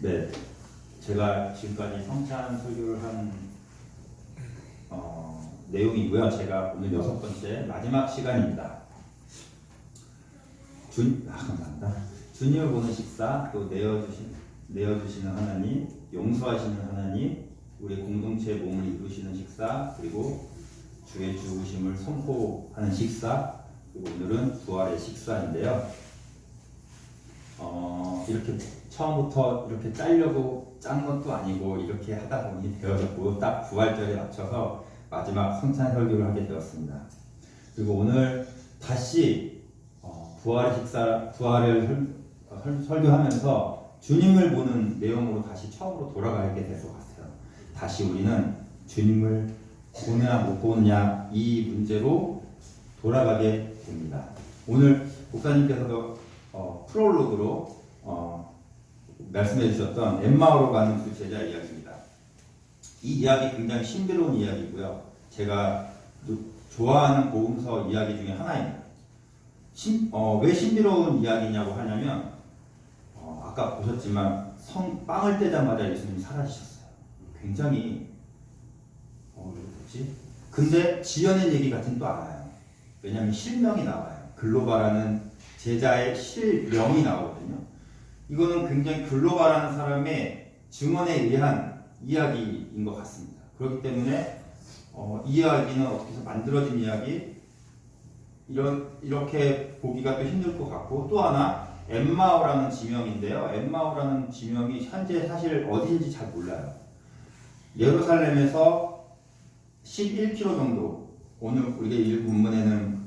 네, 제가 지금까지 성찬 설교를 한 내용이고요. 제가 오늘 6번째 마지막 시간입니다. 감사합니다. 주님을 보는 식사, 또 내어주시는 하나님, 용서하시는 하나님, 우리 공동체의 몸을 이루시는 식사, 그리고 주의 죽으심을 선포하는 식사, 그리고 오늘은 부활의 식사인데요. 이렇게 처음부터 이렇게 짜려고 짠 것도 아니고 이렇게 하다 보니 되어졌고 딱 부활절에 맞춰서 마지막 성찬 설교를 하게 되었습니다. 그리고 오늘 다시 부활의 식사, 부활을 설교하면서 주님을 보는 내용으로 다시 처음으로 돌아가게 될 것 같아요. 다시 우리는 주님을 보느냐 못 보느냐 이 문제로 돌아가게 됩니다. 오늘 목사님께서도 프롤로그로 말씀해 주셨던 엠마오로 가는 그 제자 이야기입니다. 이 이야기 굉장히 신비로운 이야기고요. 제가 좋아하는 복음서 이야기 중에 하나입니다. 왜 신비로운 이야기냐고 하냐면 아까 보셨지만 빵을 떼자마자 예수님이 사라지셨어요. 굉장히 뭐지? 근데 지어낸 얘기 같은 또 알아요. 왜냐하면 실명이 나와요. 글로바라는 제자의 실명이 나오거든요. 이거는 굉장히 글로바라는 사람의 증언에 의한 이야기인 것 같습니다. 그렇기 때문에 이 이야기는 어떻게 해서 만들어진 이야기 이렇게 보기가 또 힘들 것 같고, 또 하나 엠마오라는 지명인데요. 엠마오라는 지명이 현재 사실 어디인지 잘 몰라요. 예루살렘에서 11km 정도, 오늘 우리가 읽은 본문에는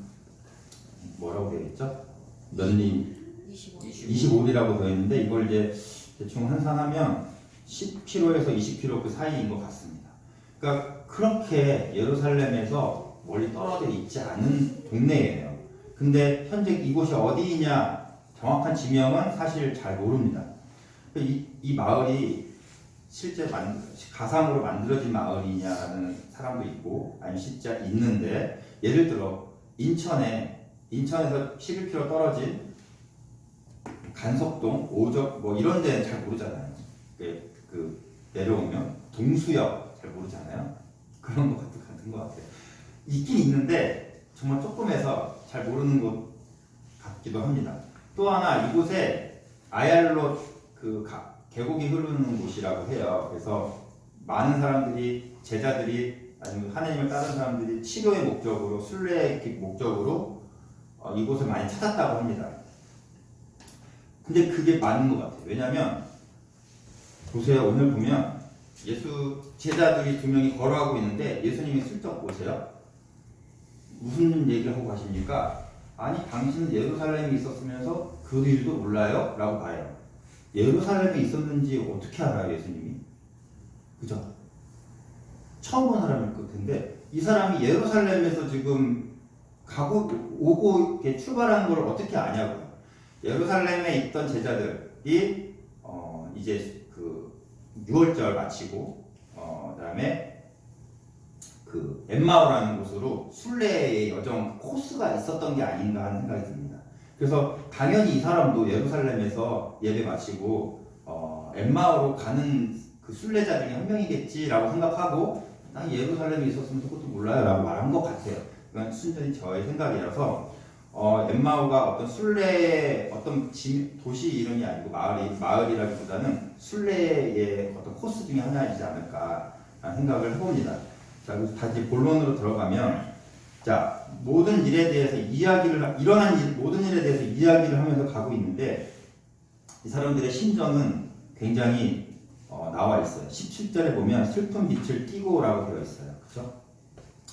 뭐라고 되어 있죠? 면리 25리라고 되어 있는데 이걸 이제 대충 환산하면 10km에서 20km 그 사이인 것 같습니다. 그러니까 그렇게 예루살렘에서 멀리 떨어져 있지 않은 동네예요. 근데 현재 이곳이 어디냐 정확한 지명은 사실 잘 모릅니다. 이 마을이 실제 가상으로 만들어진 마을이냐는 사람도 있고, 아니 진짜 있는데, 예를 들어 인천에서 11km 떨어진 간석동, 오적 뭐 이런 데는 잘 모르잖아요. 내려오면 동수역 잘 모르잖아요. 그런 것 같은 것 같아요. 있긴 있는데 정말 조금해서 잘 모르는 것 같기도 합니다. 또 하나 이곳에 아얄롯 계곡이 흐르는 곳이라고 해요. 그래서 많은 사람들이, 제자들이 아니면 하나님을 따르는 사람들이 치료의 목적으로, 순례의 목적으로 이곳을 많이 찾았다고 합니다. 근데 그게 맞는 것 같아요. 왜냐하면 보세요. 오늘 보면 제자들이 2명이 걸어가고 있는데 예수님이 슬쩍 보세요. 무슨 얘기를 하고 가십니까? 아니 당신은 예루살렘에 있었으면서 그 일도 몰라요? 라고 말해요. 예루살렘에 있었는지 어떻게 알아요, 예수님이? 그죠? 처음 본 사람일 것 같은데 이 사람이 예루살렘에서 지금 오고 이렇게 출발하는 걸 어떻게 아냐고요. 예루살렘에 있던 제자들이 이제 그 6월절 마치고 그다음에 그 엠마오라는 곳으로 순례의 여정 코스가 있었던 게 아닌가 하는 생각이 듭니다. 그래서 당연히 이 사람도 예루살렘에서 예배 마치고 엠마오로 가는 그 순례자 중에 한 명이겠지라고 생각하고, 난 예루살렘에 있었으면 그것도 몰라요 라고 말한 것 같아요. 이건 순전히 저의 생각이라서 엠마오가 어떤 순례의 어떤 도시 이름이 아니고 마을이라기보다는 순례의 어떤 코스 중에 하나이지 않을까 생각을 해봅니다. 자, 그래서 다시 본론으로 들어가면, 자, 모든 일에 대해서 모든 일에 대해서 이야기를 하면서 가고 있는데, 이 사람들의 심정은 굉장히 나와 있어요. 17절에 보면 슬픈 빛을 띠고라고 되어 있어요. 그렇죠?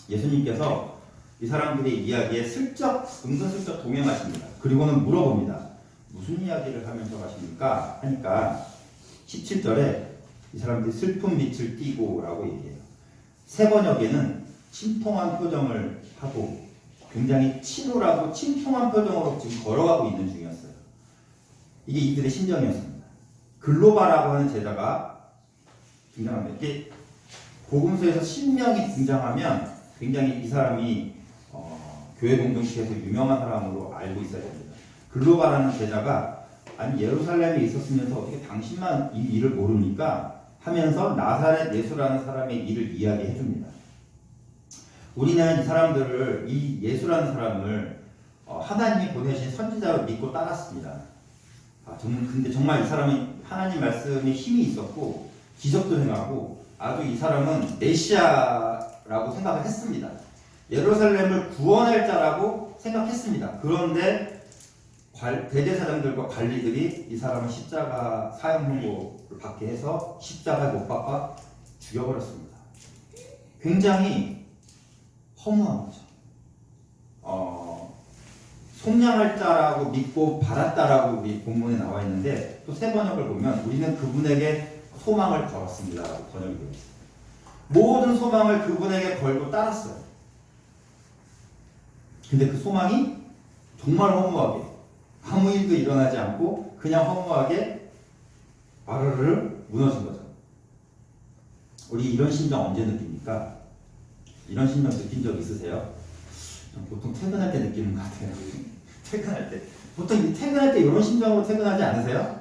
예수님께서 이 사람들의 이야기에 은근슬쩍 동행하십니다. 그리고는 물어봅니다. 무슨 이야기를 하면서 가십니까? 하니까 17절에 이 사람들이 슬픈 빛을 띠고 라고 얘기해요. 세 번역에는 침통한 표정을 하고 굉장히 치졸하고 침통한 표정으로 지금 걸어가고 있는 중이었어요. 이게 이들의 심정이었습니다. 글로바라고 하는 제자가 등장합니다. 이게 복음서에서 신명이 등장하면 굉장히 이 사람이 교회 공동체에서 유명한 사람으로 알고 있어야 됩니다. 글로바라는 제자가 아니 예루살렘에 있었으면서 어떻게 당신만 이 일을 모릅니까? 하면서 나사렛 예수라는 사람의 일을 이야기해 줍니다. 우리는 이 사람들을, 이 예수라는 사람을 하나님이 보내신 선지자로 믿고 따랐습니다. 근데 정말 이 사람이 하나님 말씀에 힘이 있었고 기적도 행하고 아주 이 사람은 메시아라고 생각을 했습니다. 예루살렘을 구원할 자라고 생각했습니다. 그런데 대제사장들과 관리들이 이 사람을 십자가 사형 선고를 받게 해서 십자가에 못 박아 죽여버렸습니다. 굉장히 허무한 거죠. 속량할 자라고 믿고 받았다라고 우리 본문에 나와 있는데 또 새 번역을 보면 우리는 그분에게 소망을 걸었습니다 라고 번역이 되어 있어요. 모든 소망을 그분에게 걸고 따랐어요. 근데 그 소망이 정말 허무하게 아무 일도 일어나지 않고 그냥 허무하게 와르르 무너진 거죠. 우리 이런 심정 언제 느낍니까? 이런 심정 느낀 적 있으세요? 보통 퇴근할 때 느끼는 것 같아요. 퇴근할 때. 보통 퇴근할 때 이런 심정으로 퇴근하지 않으세요?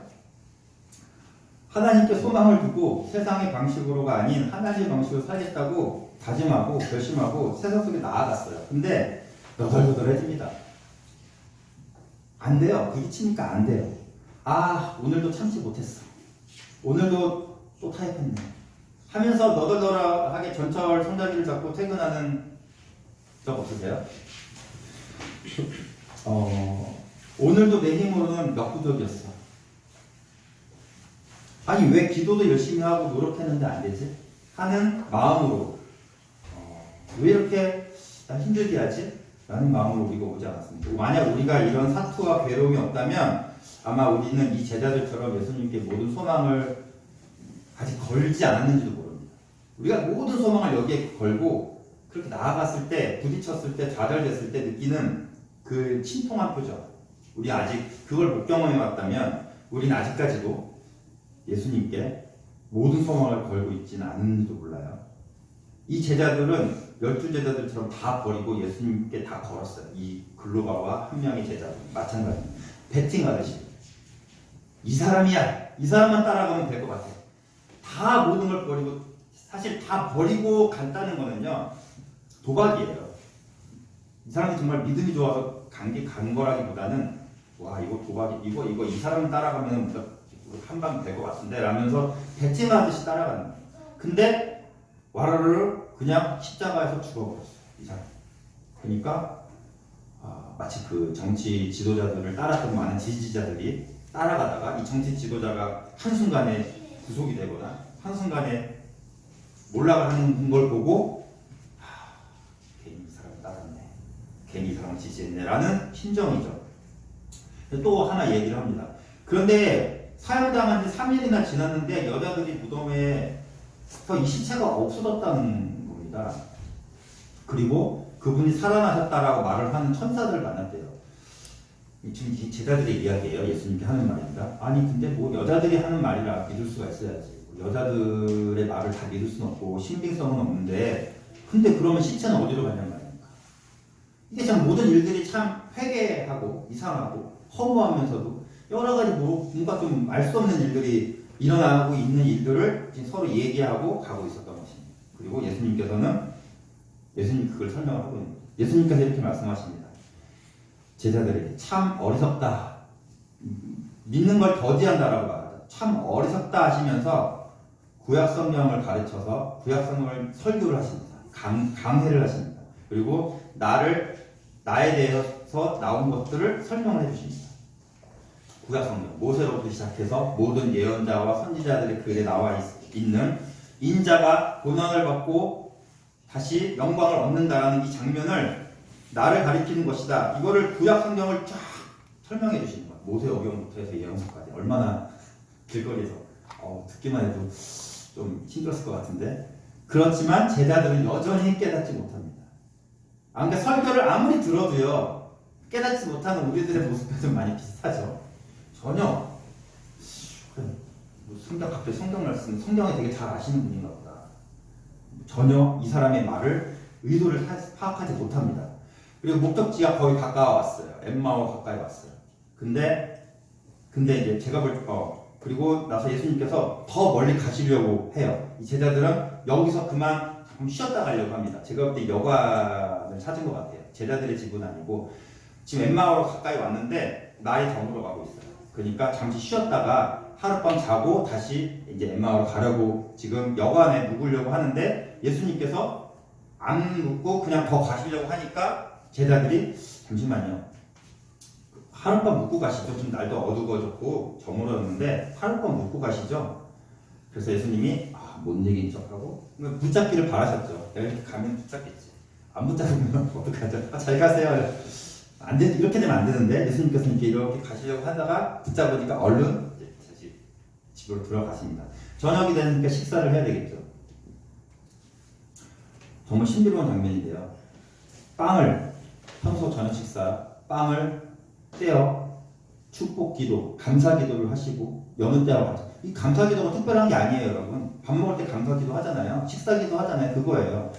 하나님께 소망을 두고 세상의 방식으로가 아닌 하나님의 방식으로 살겠다고 다짐하고 결심하고 세상 속에 나아갔어요. 근데 너덜너덜해집니다. 안 돼요. 부딪히니까 안 돼요. 오늘도 참지 못했어. 오늘도 또 타협했네. 하면서 너덜너덜하게 전철 손잡이를 잡고 퇴근하는 적 없으세요? 오늘도 내 힘으로는 역부족이었어. 아니 왜 기도도 열심히 하고 노력했는데 안 되지? 하는 마음으로 왜 이렇게 나 힘들게 하지? 라는 마음으로 우리가 오지 않았습니다. 만약 우리가 이런 사투와 괴로움이 없다면 아마 우리는 이 제자들처럼 예수님께 모든 소망을 아직 걸지 않았는지도 모릅니다. 우리가 모든 소망을 여기에 걸고 그렇게 나아갔을 때, 부딪혔을 때, 좌절됐을 때 느끼는 그 신통한 표정. 우리 아직 그걸 못 경험해 왔다면 우리는 아직까지도 예수님께 모든 소망을 걸고 있지는 않은지도 몰라요. 이 제자들은 12제자들처럼 다 버리고 예수님께 다 걸었어요. 이 글로바와 한 명의 제자들 마찬가지입니다. 배팅하듯이 이 사람이야, 이 사람만 따라가면 될 것 같아. 다 모든 걸 버리고, 사실 다 버리고 간다는 거는요 도박이에요. 이 사람이 정말 믿음이 좋아서 간 거라기보다는 와 이거 도박이, 이거 이 사람 따라가면 한 방 될 것 같은데 라면서 배팅하듯이 따라가는 거예요. 근데 와르르 그냥 십자가에서 죽어버렸어요. 이 사람. 그러니까 마치 그 정치 지도자들을 따랐던 많은 지지자들이 따라가다가 이 정치 지도자가 한순간에 구속이 되거나 한순간에 몰락하는 걸 보고 괜히 이 사람 따랐네, 괜히 이 사람 지지했네 라는 심정이죠. 또 하나 얘기를 합니다. 그런데 사형당한 지 3일이나 지났는데 여자들이 무덤에서 이 시체가 없어졌다는 겁니다. 그리고 그분이 살아나셨다라고 말을 하는 천사들을 만났대요. 지금 이 제자들의 이야기예요. 예수님께 하는 말입니다. 아니 근데 뭐 여자들이 하는 말이라 믿을 수가 있어야지. 여자들의 말을 다 믿을 수는 없고 신빙성은 없는데 근데 그러면 시체는 어디로 가냔 말입니까? 이게 참 모든 일들이 참 회개하고 이상하고 허무하면서도 여러 가지 뭔가 좀 알 수 없는 일들이 일어나고 있는 일들을 지금 서로 얘기하고 가고 있었던 것입니다. 그리고 예수님 그걸 설명을 하고 있는 거예요. 예수님께서 이렇게 말씀하십니다. 제자들에게 참 어리석다. 믿는 걸 더디한다라고 말하죠. 참 어리석다 하시면서 구약 성경을 가르쳐서 구약 성경을 설교를 하십니다. 강해를 하십니다. 그리고 나에 대해서 나온 것들을 설명을 해주십니다. 구약 성경 모세로부터 시작해서 모든 예언자와 선지자들의 글에 나와 있는 인자가 고난을 받고 다시 영광을 얻는다라는 이 장면을 나를 가리키는 것이다. 이거를 구약 성경을 쫙 설명해 주시는 거예요. 모세오경부터 해서 예언서까지 얼마나 길거리에서 듣기만 해도 좀 힘들었을 것 같은데 그렇지만 제자들은 여전히 깨닫지 못합니다. 그러니까 설교를 아무리 들어도요 깨닫지 못하는 우리들의 모습과 좀 많이 비슷하죠. 전혀 갑자기 성경 말씀 성경에 되게 잘 아시는 분인가 보다. 전혀 이 사람의 말을 의도를 파악하지 못합니다. 그리고 목적지가 거의 가까워 왔어요. 엠마오 가까이 왔어요. 근데 근데 이제 제가 그리고 나서 예수님께서 더 멀리 가시려고 해요. 이 제자들은 여기서 그만 조금 쉬었다 가려고 합니다. 제가 볼 때 여관을 찾은 것 같아요. 제자들의 집은 아니고 지금 엠마오로 가까이 왔는데 날이 저물어 가고 있어요. 그러니까 잠시 쉬었다가 하룻밤 자고 다시 이제 엠마오로 가려고 지금 여관에 묵으려고 하는데 예수님께서 안 묵고 그냥 더 가시려고 하니까 제자들이 잠시만요. 하룻밤 묵고 가시죠. 좀 날도 어두워졌고 저물었는데 하룻밤 묵고 가시죠. 그래서 예수님이 뭔 얘기인 척하고 붙잡기를 바라셨죠. 내가 이렇게 가면 붙잡겠지. 안 붙잡으면 어떡하죠? 잘 가세요. 안 돼, 이렇게 되면 안 되는데 예수님께서 이렇게 가시려고 하다가 붙잡으니까 얼른 이제 다시 집으로 들어가십니다. 저녁이 되니까 식사를 해야 되겠죠. 정말 신비로운 장면인데요. 평소 저녁 식사 빵을 떼어 축복 기도, 감사 기도를 하시고 여느 때와 같이. 이 감사 기도가 특별한 게 아니에요, 여러분. 밥 먹을 때 감사 기도 하잖아요. 식사 기도 하잖아요. 그거예요.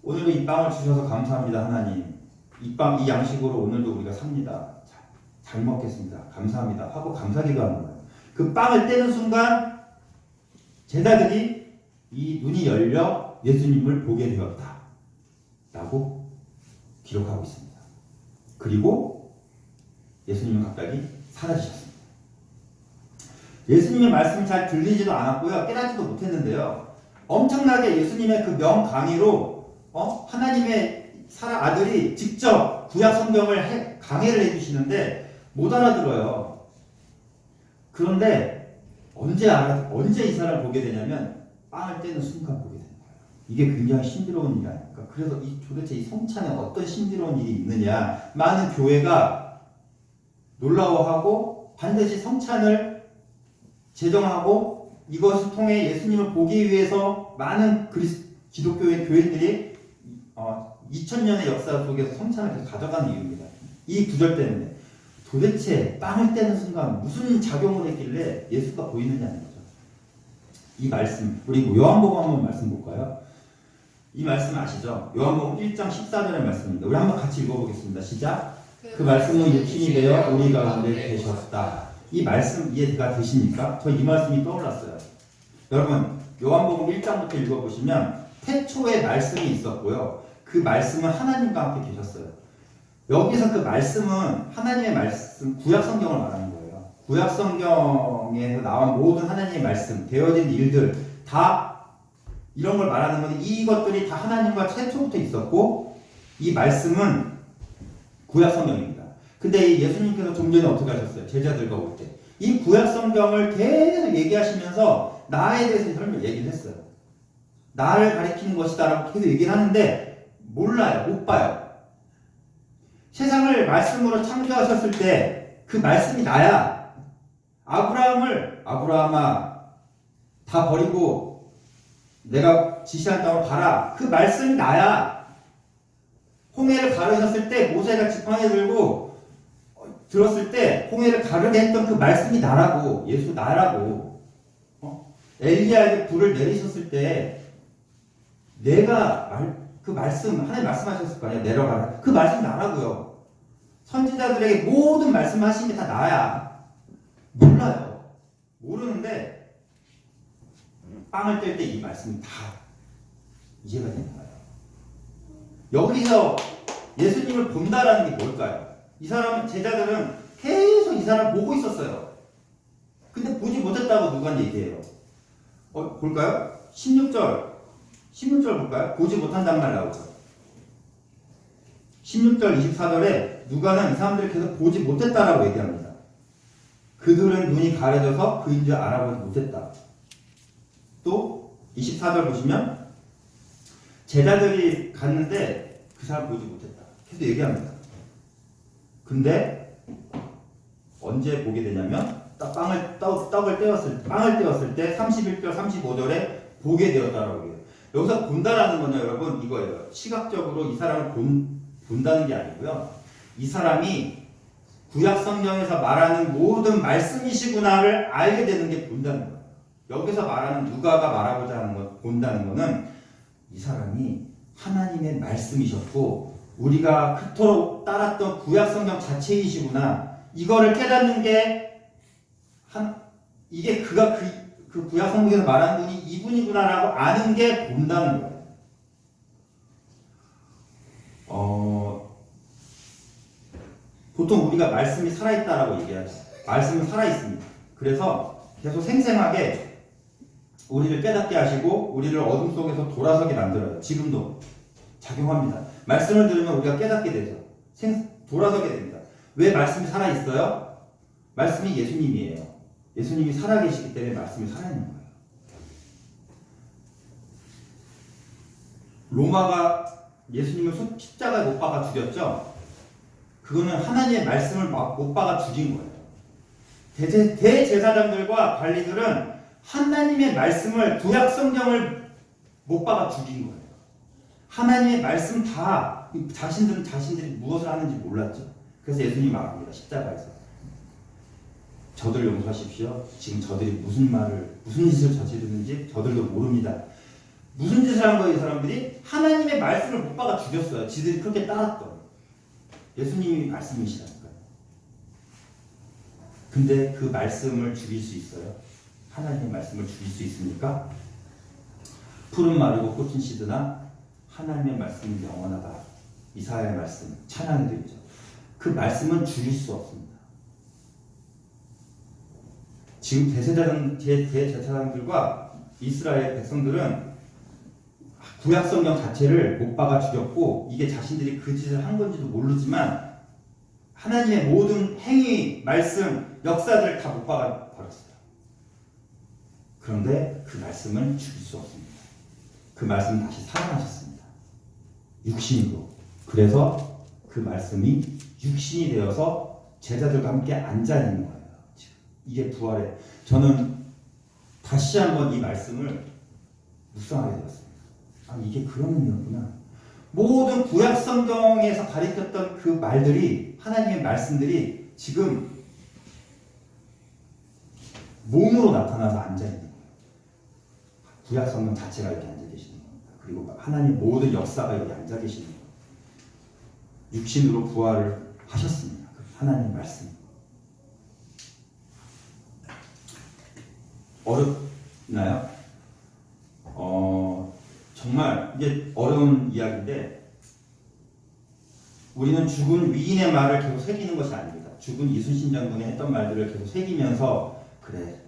오늘도 이 빵을 주셔서 감사합니다, 하나님. 이 양식으로 오늘도 우리가 삽니다. 잘 먹겠습니다. 감사합니다. 하고 감사 기도하는 거예요. 그 빵을 떼는 순간 제자들이 이 눈이 열려 예수님을 보게 되었다. 라고 기록하고 있습니다. 그리고 예수님은 갑자기 사라지셨습니다. 예수님의 말씀이 잘 들리지도 않았고요. 깨닫지도 못했는데요. 엄청나게 예수님의 그 명강의로 하나님의 아들이 직접 구약 성경을 강해를 해주시는데 못 알아들어요. 그런데 언제 이 사람을 보게 되냐면 빵을 떼는 순간 보게 되는 거예요. 이게 굉장히 신비로운 일이 아닙니까? 그래서 도대체 이 성찬에 어떤 신비로운 일이 있느냐. 많은 교회가 놀라워하고 반드시 성찬을 제정하고 이것을 통해 예수님을 보기 위해서 많은 기독교의 교인들이 2000년의 역사 속에서 성찬을 계속 가져가는 이유입니다. 이 구절 때문에 도대체 빵을 떼는 순간 무슨 작용을 했길래 예수가 보이느냐는 거죠. 이 말씀, 그리고 요한복음 한번 말씀 볼까요? 이 말씀 아시죠? 요한복음 1장 14절의 말씀입니다. 우리 한번 같이 읽어보겠습니다. 시작. 그 말씀은 육신이 되어 우리 가운데 계셨다. 이 말씀 이해가 되십니까? 저 이 말씀이 떠올랐어요. 여러분, 요한복음 1장부터 읽어보시면 태초에 말씀이 있었고요. 그 말씀은 하나님과 함께 계셨어요. 여기서 그 말씀은 하나님의 말씀, 구약 성경을 말하는 거예요. 구약 성경에서 나온 모든 하나님의 말씀, 되어진 일들 다 이런 걸 말하는 건데 이것들이 다 하나님과 최초부터 있었고 이 말씀은 구약 성경입니다. 근데 이 예수님께서 좀 전에 어떻게 하셨어요? 제자들과 올 때. 이 구약 성경을 계속 얘기하시면서 나에 대해서 설명 얘기를 했어요. 나를 가리키는 것이다라고 계속 얘기를 하는데 몰라요. 못 봐요. 세상을 말씀으로 창조하셨을 때 그 말씀이 나야. 아브라함아 다 버리고 내가 지시한 땅으로 가라. 그 말씀이 나야. 홍해를 가르셨을 때 모세가 지팡이 들고 들었을 때 홍해를 가르게 했던 그 말씀이 나라고. 예수 나라고. 엘리야에게 불을 내리셨을 때 그 말씀, 하나님 말씀하셨을 거 아니에요. 내려가라. 그 말씀 나라고요. 선지자들에게 모든 말씀하신 게 다 나야. 몰라요. 모르는데 빵을 뗄 때 이 말씀이 다 이해가 되는 거예요. 여기서 예수님을 본다라는 게 뭘까요? 제자들은 계속 이 사람을 보고 있었어요. 근데 보지 못했다고 누가 얘기해요? 볼까요? 16절 볼까요? 보지 못한다는 말 나오죠. 16절 24절에 누가는 이 사람들을 계속 보지 못했다라고 얘기합니다. 그들은 눈이 가려져서 그인 줄 알아보지 못했다. 또 24절 보시면 제자들이 갔는데 그 사람 보지 못했다. 계속 얘기합니다. 근데 언제 보게 되냐면 떡을 떼었을 때 31절 35절에 보게 되었다라고 해요. 여기서 본다라는 건요, 여러분, 이거예요. 시각적으로 이 사람을 본다는 게 아니고요. 이 사람이 구약 성경에서 말하는 모든 말씀이시구나를 알게 되는 게 본다는 거예요. 여기서 말하는 누가가 말하고자 하는 것, 본다는 거는 이 사람이 하나님의 말씀이셨고 우리가 그토록 따랐던 구약 성경 자체이시구나. 이거를 깨닫는 게 이게 그가 그 구약 성경에서 말하는 분이 이분이구나라고 아는 게 본다는 거예요. 보통 우리가 말씀이 살아있다라고 얘기하죠. 말씀은 살아있습니다. 그래서 계속 생생하게 우리를 깨닫게 하시고 우리를 어둠 속에서 돌아서게 만들어요. 지금도 작용합니다. 말씀을 들으면 우리가 깨닫게 되죠. 돌아서게 됩니다. 왜 말씀이 살아있어요? 말씀이 예수님이에요. 예수님이 살아계시기 때문에 말씀이 살아있는 거예요. 로마가 예수님을 십자가에 못 박아 죽였죠? 그거는 하나님의 말씀을 못 박아 죽인 거예요. 대제사장들과 관리들은 하나님의 말씀을, 구약 성경을 못 박아 죽인 거예요. 하나님의 말씀 다 자신들이 무엇을 하는지 몰랐죠. 그래서 예수님이 말합니다. 십자가에서 저들 용서하십시오. 지금 저들이 무슨 짓을 저지르는지 저들도 모릅니다. 무슨 짓을 한 거예요? 이 사람들이 하나님의 말씀을 못 박아 죽였어요. 지들이 그렇게 따랐던 예수님이 말씀이시라니까요. 근데 그 말씀을 죽일 수 있어요? 하나님의 말씀을 죽일 수 있습니까? 푸른 마르고 꽃은 시드나 하나님의 말씀은 영원하다. 이사야의 말씀, 찬양의 드리죠. 그 말씀은 죽일 수 없습니다. 지금 대제사장들과 이스라엘 백성들은 구약 성경 자체를 못 박아 죽였고 이게 자신들이 그 짓을 한 건지도 모르지만 하나님의 모든 행위, 말씀, 역사들을 다 못 박아 버렸어요. 그런데 그 말씀은 죽일 수 없습니다. 그 말씀은 다시 살아나셨습니다. 육신으로. 그래서 그 말씀이 육신이 되어서 제자들과 함께 앉아 있는 거예요. 이게 부활의, 저는 다시 한번 이 말씀을 묵상하게 되었습니다. 이게 그런 의미였구나. 모든 구약 성경에서 가르쳤던 그 말들이, 하나님의 말씀들이 지금 몸으로 나타나서 앉아 있는 거예요. 구약 성경 자체가 이렇게 앉아 계시는 겁니다. 그리고 하나님의 모든 역사가 여기 앉아 계시는 거예요. 육신으로 부활을 하셨습니다. 하나님의 말씀. 어렵나요? 정말 이게 어려운 이야기인데 우리는 죽은 위인의 말을 계속 새기는 것이 아닙니다. 죽은 이순신 장군이 했던 말들을 계속 새기면서 그래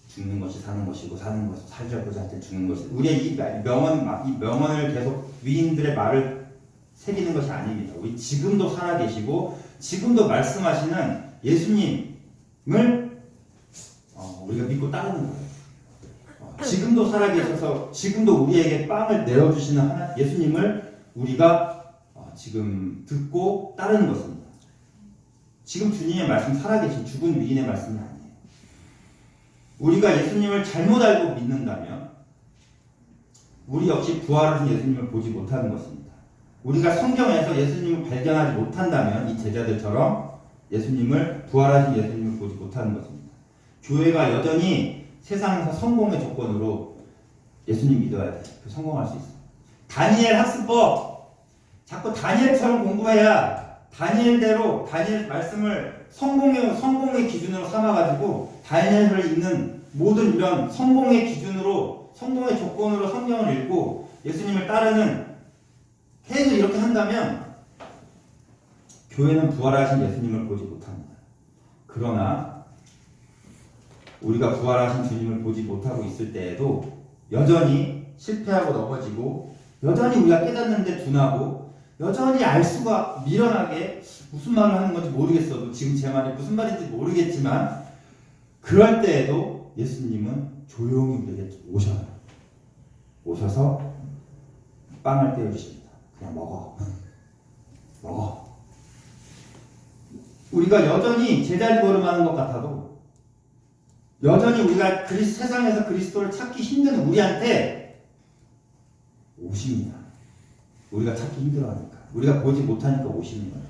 죽는 것이 사는 것이고 사는 것이 살자고자 할 때 죽는 것이, 우리의 이 명언을 계속 위인들의 말을 새기는 것이 아닙니다. 우리 지금도 살아계시고 지금도 말씀하시는 예수님을 우리가 믿고 따르는 거예요. 지금도 살아계셔서 지금도 우리에게 빵을 내어주시는 예수님을 우리가 지금 듣고 따르는 것입니다. 지금 주님의 말씀, 살아계신 죽은 위인의 말씀이 아니에요. 우리가 예수님을 잘못 알고 믿는다면 우리 역시 부활하신 예수님을 보지 못하는 것입니다. 우리가 성경에서 예수님을 발견하지 못한다면 이 제자들처럼 예수님을, 부활하신 예수님을 보지 못하는 것입니다. 교회가 여전히 세상에서 성공의 조건으로 예수님 믿어야 돼. 성공할 수 있어. 다니엘 학습법. 자꾸 다니엘처럼 공부해야 다니엘대로, 다니엘 말씀을 성공의 기준으로 삼아가지고 다니엘을 읽는 모든 이런 성공의 기준으로, 성공의 조건으로 성경을 읽고 예수님을 따르는, 계속 이렇게 한다면 교회는 부활하신 예수님을 보지 못합니다. 그러나 우리가 부활하신 주님을 보지 못하고 있을 때에도 여전히 실패하고 넘어지고, 여전히 우리가 깨닫는데 둔하고, 여전히 알 수가 미련하게 무슨 말을 하는 건지 모르겠어도, 지금 제 말이 무슨 말인지 모르겠지만, 그럴 때에도 예수님은 조용히 우리에게 오셔요. 오셔서 빵을 떼어주십니다. 그냥 먹어. 먹어. 우리가 여전히 제자리 걸음하는 것 같아도, 여전히 우리가 세상에서 그리스도를 찾기 힘든 우리한테 오십니다. 우리가 찾기 힘들어하니까, 우리가 보지 못하니까 오시는 거예요.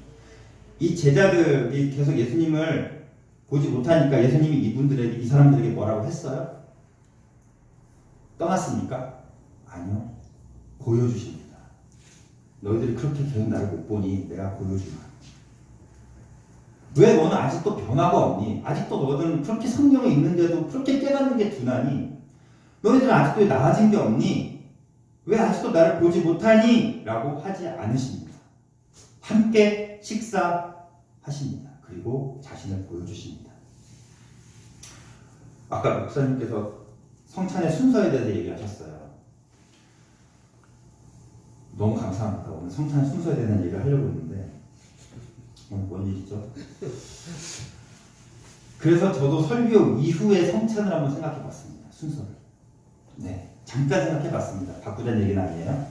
이 제자들이 계속 예수님을 보지 못하니까 예수님이 이 사람들에게 뭐라고 했어요? 떠났습니까? 아니요. 보여주십니다. 너희들이 그렇게 계속 나를 못 보니 내가 보여주마. 왜 너는 아직도 변화가 없니? 아직도 너는 그렇게 성경에 있는데도 그렇게 깨닫는 게 둔하니? 너희들은 아직도 나아진 게 없니? 왜 아직도 나를 보지 못하니? 라고 하지 않으십니다. 함께 식사하십니다. 그리고 자신을 보여주십니다. 아까 목사님께서 성찬의 순서에 대해서 얘기하셨어요. 너무 감사합니다. 오늘 성찬의 순서에 대한 얘기를 하려고 했는데 오늘 뭔 일이죠? 그래서 저도 설교 이후에 성찬을 한번 생각해 봤습니다. 순서를. 네, 잠깐 생각해 봤습니다. 바꾸자는 얘기는 아니에요.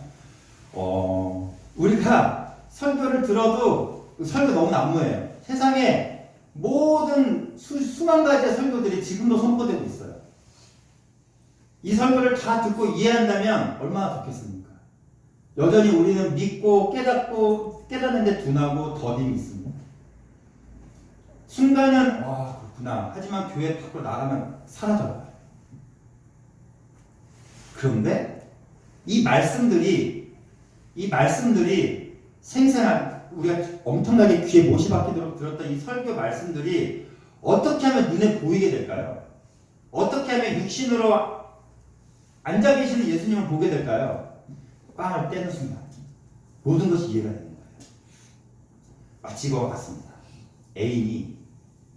우리가 설교를 들어도 설교 너무 난무해요. 세상에 모든 수만 가지의 설교들이 지금도 선포되고 있어요. 이 설교를 다 듣고 이해한다면 얼마나 좋겠습니까? 여전히 우리는 믿고 깨닫고 깨닫는데 둔하고 더딤이 있습니다. 순간은 와 그렇구나. 하지만 교회 밖으로 나가면 사라져요. 그런데 이 말씀들이 생생한 우리가 엄청나게 귀에 못이 박히도록 들었던 이 설교 말씀들이 어떻게 하면 눈에 보이게 될까요? 어떻게 하면 육신으로 앉아 계시는 예수님을 보게 될까요? 빵을 떼는 순간 모든 것이 이해가 되는 거예요. 마치 이거와 같습니다. 애인이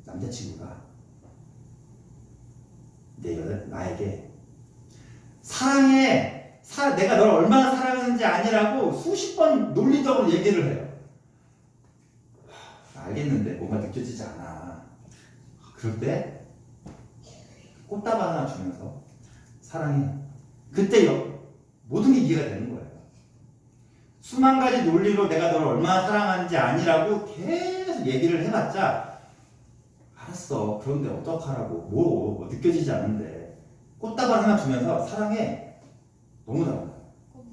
남자친구가 나에게 사랑해, 내가 너를 얼마나 사랑하는지 아니라고 수십 번 논리적으로 얘기를 해요. 알겠는데 뭔가 느껴지지 않아. 그럴 때 꽃다발 하나 주면서 사랑해. 그때 모든 게 이해가 되는 거예요. 수만 가지 논리로 내가 너를 얼마나 사랑하는지 아니라고 계속 얘기를 해봤자 알았어. 그런데 어떡하라고. 뭐 느껴지지 않는데 꽃다발 하나 주면서 사랑해. 너무 잘한다.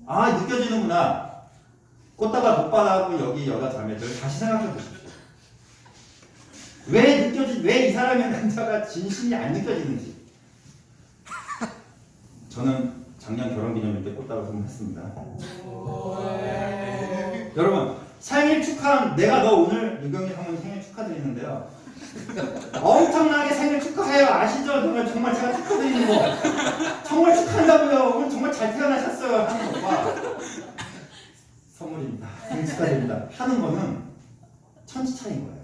아 느껴지는구나. 꽃다발 못 받아고 여기 여자 자매들 다시 생각해 보십시오. 왜 이 사람의 남자가 진심이 안 느껴지는지. 저는 작년 결혼기념일 때 꽃다발 선물했습니다. 여러분 생일 축하. 내가 너 오늘 유경이 사모님 생일 축하드리는데요. 엄청나게 생일 축하해요. 아시죠? 정말 제가 축하드리는 거. 정말 축하한다고요. 오늘 정말 잘 태어나셨어요. 하는 것과 선물입니다. 생일 축하드립니다. 하는 거는 천지 차이인 거예요.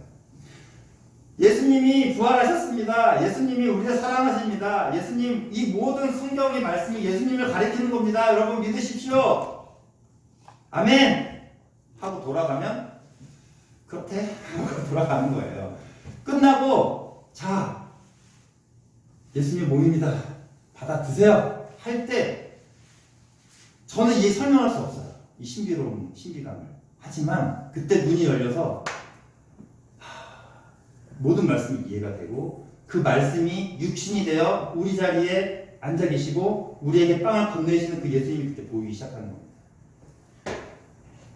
예수님이 부활하셨습니다. 예수님이 우리를 사랑하십니다. 예수님 이 모든 성경의 말씀이 예수님을 가리키는 겁니다. 여러분 믿으십시오. 아멘. 하고 돌아가면 그렇대 하고 돌아가는 거예요. 끝나고 자 예수님 몸입니다. 받아 드세요. 할 때 저는 이해 설명할 수 없어요. 이 신비로운 신비감을. 하지만 그때 눈이 열려서 모든 말씀이 이해가 되고 그 말씀이 육신이 되어 우리 자리에 앉아 계시고 우리에게 빵을 건네시는 그 예수님이 그때 보이기 시작하는 겁니다.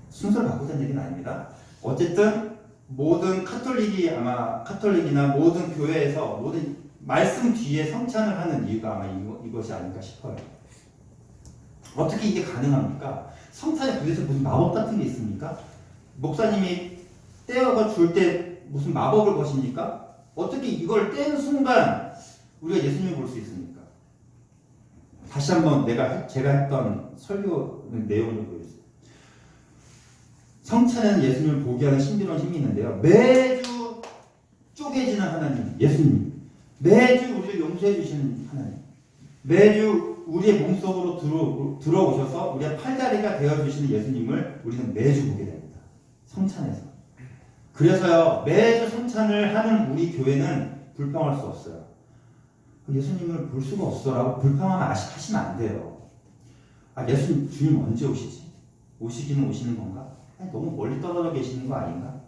순서를 바꾸자는 얘기는 아닙니다. 어쨌든 모든 카톨릭이나 모든 교회에서 모든 말씀 뒤에 성찬을 하는 이유가 아마 이것이 아닐까 싶어요. 어떻게 이게 가능합니까? 성찬에 도대체 무슨 마법 같은 게 있습니까? 목사님이 떼어가 줄 때 무슨 마법을 거십니까? 어떻게 이걸 떼는 순간 우리가 예수님을 볼 수 있습니까? 다시 한번 제가 했던 설교 내용을 보여주세요. 성찬에는 예수님을 보게 하는 신비로운 힘이 있는데요. 매주 쪼개지는 하나님, 예수님. 매주 우리를 용서해 주시는 하나님. 매주 우리의 몸속으로 들어오셔서 우리의 팔다리가 되어주시는 예수님을 우리는 매주 보게 됩니다. 성찬에서. 그래서요, 매주 성찬을 하는 우리 교회는 불평할 수 없어요. 예수님을 볼 수가 없어라고 불평하면 하시면 안 돼요. 주님 언제 오시지? 오시기는 오시는 건가? 너무 멀리 떨어져 계시는 거 아닌가?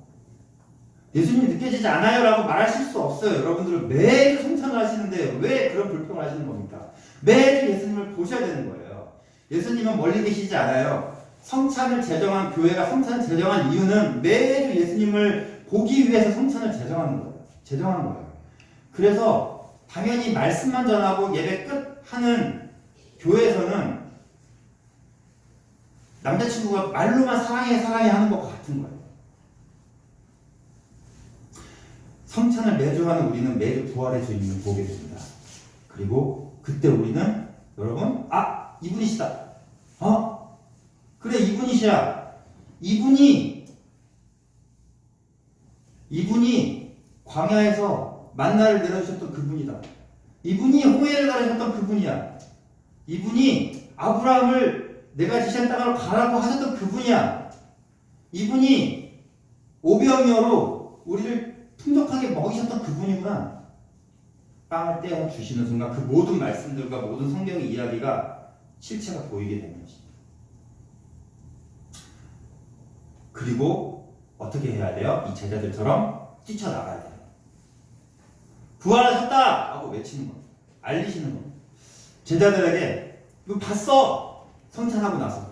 예수님이 느껴지지 않아요 라고 말하실 수 없어요. 여러분들은 매일 성찬을 하시는데 왜 그런 불평을 하시는 겁니까? 매일 예수님을 보셔야 되는 거예요. 예수님은 멀리 계시지 않아요. 성찬을 제정한 교회가 성찬을 제정한 이유는 매일 예수님을 보기 위해서 성찬을 제정한 거예요. 그래서 당연히 말씀만 전하고 예배 끝 하는 교회에서는 남자친구가 말로만 사랑해 하는 것 같은 거예요. 성찬을 매주 하는 우리는 매주 부활의 주님을 보게 됩니다. 그리고 그때 우리는 여러분 이분이시다. 그래 이분이시야. 이분이 광야에서 만나를 내려주셨던 그분이다. 이분이 홍해를 가르셨던 그분이야. 이분이 아브라함을 내가 지시한 땅으로 가라고 하셨던 그분이야. 이분이 오병이어로 우리를 풍족하게 먹이셨던 그분이구나. 빵을 떼어 주시는 순간 그 모든 말씀들과 모든 성경의 이야기가 실체가 보이게 되는 것입니다. 그리고 어떻게 해야 돼요? 이 제자들처럼 뛰쳐나가야 돼요. 부활하셨다! 하고 외치는 겁니다. 알리시는 겁니다. 제자들에게 이거 봤어! 성찬하고 나서.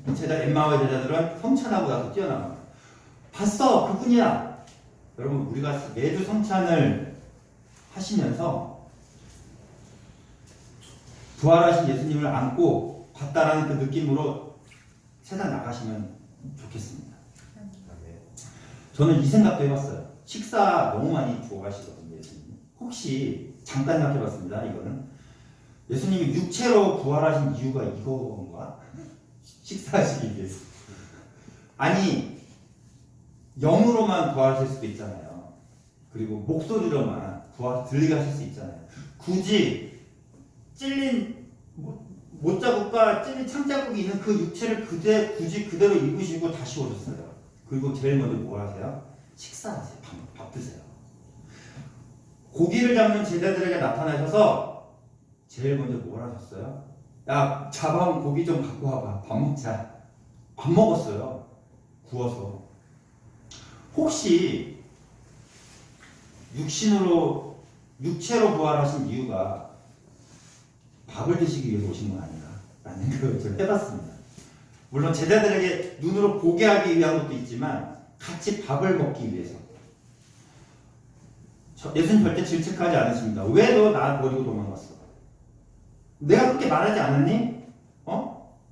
엠마오의 제자들은 성찬하고 나서 뛰어나갑니다. 봤어! 그분이야! 여러분 우리가 매주 성찬을 하시면서 부활하신 예수님을 안고 봤다라는 그 느낌으로 세상 나가시면 좋겠습니다. 저는 이 생각도 해봤어요. 식사 너무 많이 주고 가시거든요, 예수님. 혹시 잠깐 생각해봤습니다. 이거는 예수님이 육체로 부활하신 이유가 이건가? 식사하시기 위해서. 아니 영으로만 부활하실 수도 있잖아요. 그리고 목소리로만 들리게 하실 수 있잖아요. 굳이 찔린 못자국과 찔린 창자국이 있는 그 육체를 굳이 그대로 입으시고 다시 오셨어요. 그리고 제일 먼저 뭘 하세요? 식사하세요. 밥 드세요. 고기를 잡는 제자들에게 나타나셔서 제일 먼저 뭘 하셨어요? 야, 잡아온 고기 좀 갖고 와봐. 밥 먹자. 밥 먹었어요. 구워서. 혹시 육체로 부활하신 이유가 밥을 드시기 위해서 오신 건 아닌가? 라는 생각을 좀 해봤습니다. 물론 제자들에게 눈으로 보게 하기 위한 것도 있지만 같이 밥을 먹기 위해서. 예수님 절대 질책하지 않으십니다. 왜 너 나 버리고 도망갔어? 내가 그렇게 말하지 않았니?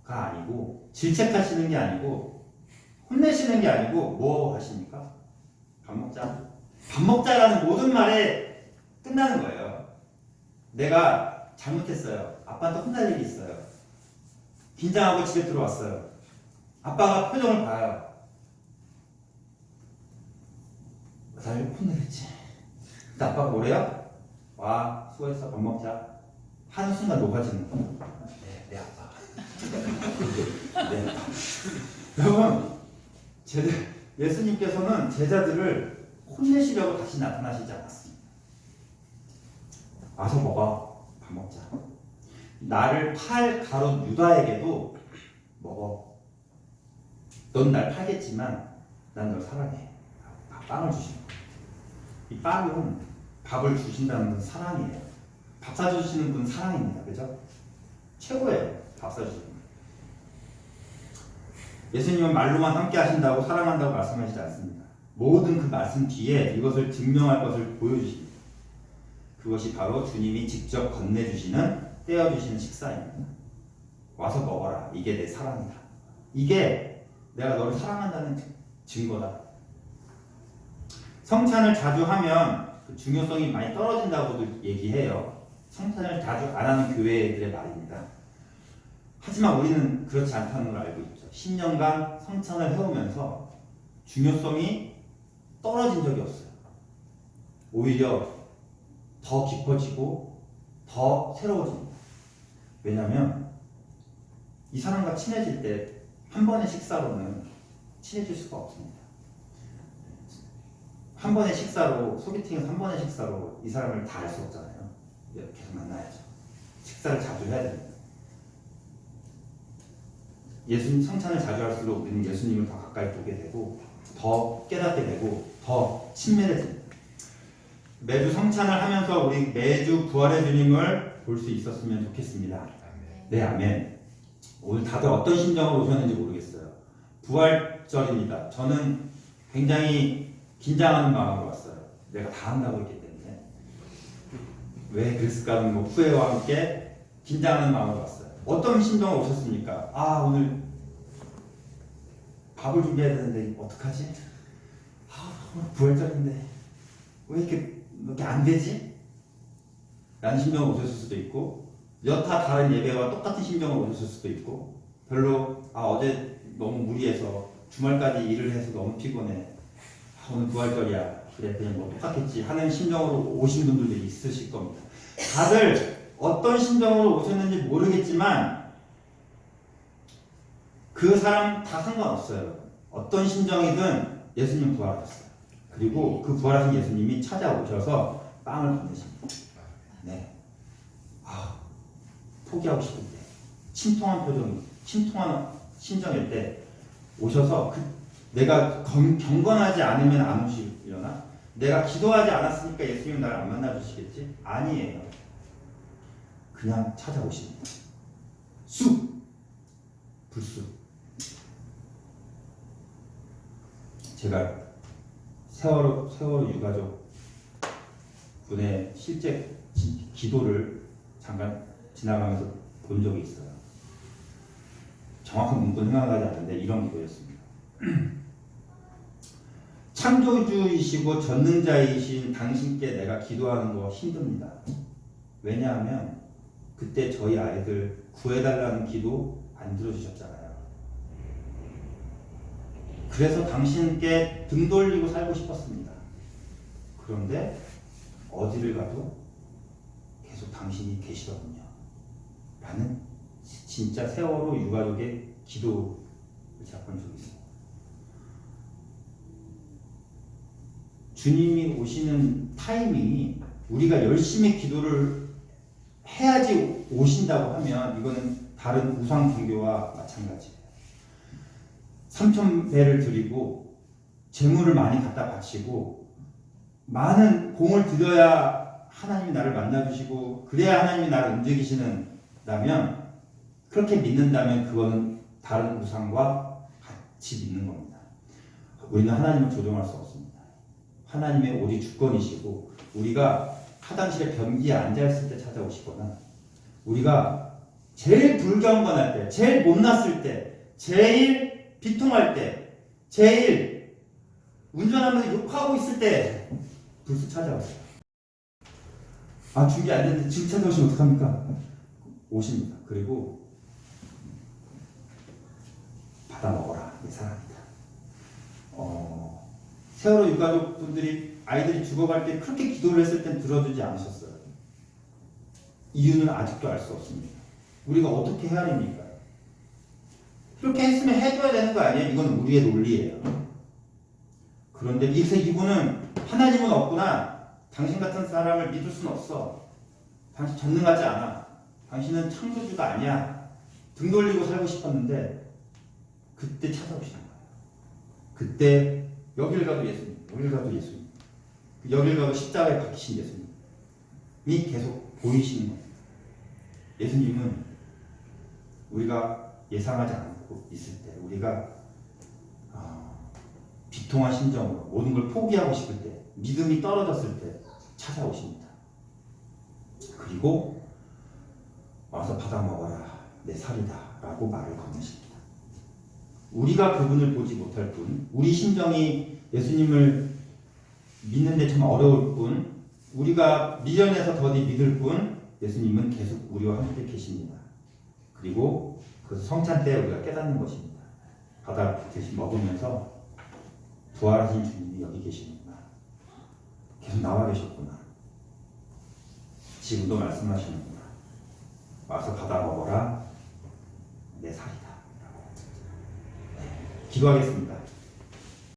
가 아니고 질책하시는 게 아니고 혼내시는 게 아니고 뭐 하십니까? 밥 먹자. 밥 먹자라는 모든 말에 끝나는 거예요. 내가 잘못했어요. 아빠한테 혼날 일이 있어요. 긴장하고 집에 들어왔어요. 아빠가 표정을 봐요. 나를 혼내겠지. 근데 아빠가 뭐래요? 와, 수고했어. 밥 먹자. 하는 순간 녹아지는 거예요. 내 아빠. 내 아빠. 여러분, 예수님께서는 제자들을 혼내시려고 다시 나타나시지 않았습니다. 와서 먹어. 밥 먹자. 나를 팔 가롯 유다에게도 먹어. 넌 날 팔겠지만 난 널 사랑해. 빵을 주시는 거예요. 이 빵은 밥을 주신다는 건 사랑이에요. 밥 사주시는 분은 사랑입니다. 그죠? 최고예요. 밥 사주시는 분. 예수님은 말로만 함께 하신다고 사랑한다고 말씀하시지 않습니다. 모든 그 말씀 뒤에 이것을 증명할 것을 보여주십니다. 그것이 바로 주님이 직접 건네주시는 떼어주시는 식사입니다. 와서 먹어라. 이게 내 사랑이다. 이게 내가 너를 사랑한다는 증거다. 성찬을 자주 하면 그 중요성이 많이 떨어진다고도 얘기해요. 성찬을 자주 안 하는 교회들의 말입니다. 하지만 우리는 그렇지 않다는 걸 알고 있죠. 10년간 성찬을 해오면서 중요성이 떨어진 적이 없어요. 오히려 더 깊어지고 더 새로워집니다. 왜냐하면 이 사람과 친해질 때 한 번의 식사로는 친해질 수가 없습니다. 한 번의 식사로, 소개팅에서 한 번의 식사로 이 사람을 다 알 수 없잖아요. 계속 만나야죠. 식사를 자주 해야 됩니다. 예수님 성찬을 자주 할수록 우리는 예수님을 더 가까이 보게 되고 더 깨닫게 되고 더 친밀해집니다. 매주 성찬을 하면서 우리 매주 부활의 주님을 볼 수 있었으면 좋겠습니다. 네, 아멘. 오늘 다들 어떤 심정으로 오셨는지 모르겠어요. 부활절입니다. 저는 굉장히 긴장하는 마음으로 왔어요. 내가 다 한다고 했기 때문에. 왜 그랬을까 하는 후회와 함께 긴장하는 마음으로 왔어요. 어떤 심정으로 오셨습니까? 오늘 밥을 준비해야 되는데 어떡하지? 오늘 부활절인데 왜 이렇게 안 되지? 라는 심정으로 오셨을 수도 있고, 여타 다른 예배와 똑같은 심정으로 오셨을 수도 있고, 별로 어제 너무 무리해서 주말까지 일을 해서 너무 피곤해. 오늘 부활절이야. 그래 그냥 뭐 똑같겠지 하는 심정으로 오신 분들도 있으실 겁니다. 다들 어떤 심정으로 오셨는지 모르겠지만 그 사람 다 상관없어요. 어떤 심정이든 예수님 부활하셨어요. 그리고 그 부활하신 예수님이 찾아오셔서 빵을 건네십니다. 네. 포기하고 싶을 때, 침통한 표정, 침통한 심정일 때 오셔서 내가 경건하지 않으면 안 오시려나? 내가 기도하지 않았으니까 예수님 나를 안 만나주시겠지? 아니에요. 그냥 찾아오십니다. 불쑥. 제가 세월호 유가족 분의 실제 기도를 잠깐 지나가면서 본 적이 있어요. 정확한 문구는 생각나지 않는데 이런 기도였습니다. 창조주이시고 전능자이신 당신께 내가 기도하는 거 힘듭니다. 왜냐하면 그때 저희 아이들 구해달라는 기도 안 들어주셨잖아요. 그래서 당신께 등 돌리고 살고 싶었습니다. 그런데 어디를 가도 계속 당신이 계시더군요. 라는 진짜 세월호 유가족의 기도를 제가 본 적이 있어요. 주님이 오시는 타이밍이 우리가 열심히 기도를 해야지 오신다고 하면 이거는 다른 우상 종교와 마찬가지예요. 3,000배를 드리고 재물을 많이 갖다 바치고 많은 공을 들여야 하나님이 나를 만나주시고 그래야 하나님이 나를 움직이시는다면, 그렇게 믿는다면 그거는 다른 우상과 같이 믿는 겁니다. 우리는 하나님을 조종할 수 없습니다. 하나님의 오직 주권이시고, 우리가 화장실에 변기에 앉아있을 때 찾아오시거나, 우리가 제일 불경건할 때, 제일 못났을 때, 제일 비통할 때, 제일 운전하면서 욕하고 있을 때 불쑥 찾아오세요. 준비 안 됐는데 지금 찾아오시면 어떡합니까? 오십니다. 그리고 받아 먹어라, 내 사랑이다. 세월호 유가족 분들이 아이들이 죽어갈 때 그렇게 기도를 했을 땐 들어주지 않으셨어요. 이유는 아직도 알 수 없습니다. 우리가 어떻게 해야 됩니까? 그렇게 했으면 해줘야 되는 거 아니에요? 이건 우리의 논리예요. 그런데 이분은 하나님은 없구나, 당신 같은 사람을 믿을 수는 없어, 당신 전능하지 않아, 당신은 창조주가 아니야, 등 돌리고 살고 싶었는데 그때 찾아오시는 거예요. 그때 여길 가도 예수님, 여길 가도 예수님, 여길 가도 십자가에 박히신 예수님이 계속 보이시는 겁니다. 예수님은 우리가 예상하지 않고 있을 때, 우리가 비통한 심정으로 모든 걸 포기하고 싶을 때, 믿음이 떨어졌을 때 찾아오십니다. 그리고 와서 받아 먹어라, 내 살이다 라고 말을 건네십니다. 우리가 그분을 보지 못할 뿐, 우리 심정이 예수님을 믿는데 참 어려울 뿐, 우리가 미련해서 더디 믿을 뿐, 예수님은 계속 우리와 함께 계십니다. 그리고 그 성찬 때 우리가 깨닫는 것입니다. 바다 대신 먹으면서 부활하신 주님이 여기 계시는구나, 계속 나와 계셨구나, 지금도 말씀하시는구나, 와서 받아 먹어라, 내 살이다. 기도하겠습니다.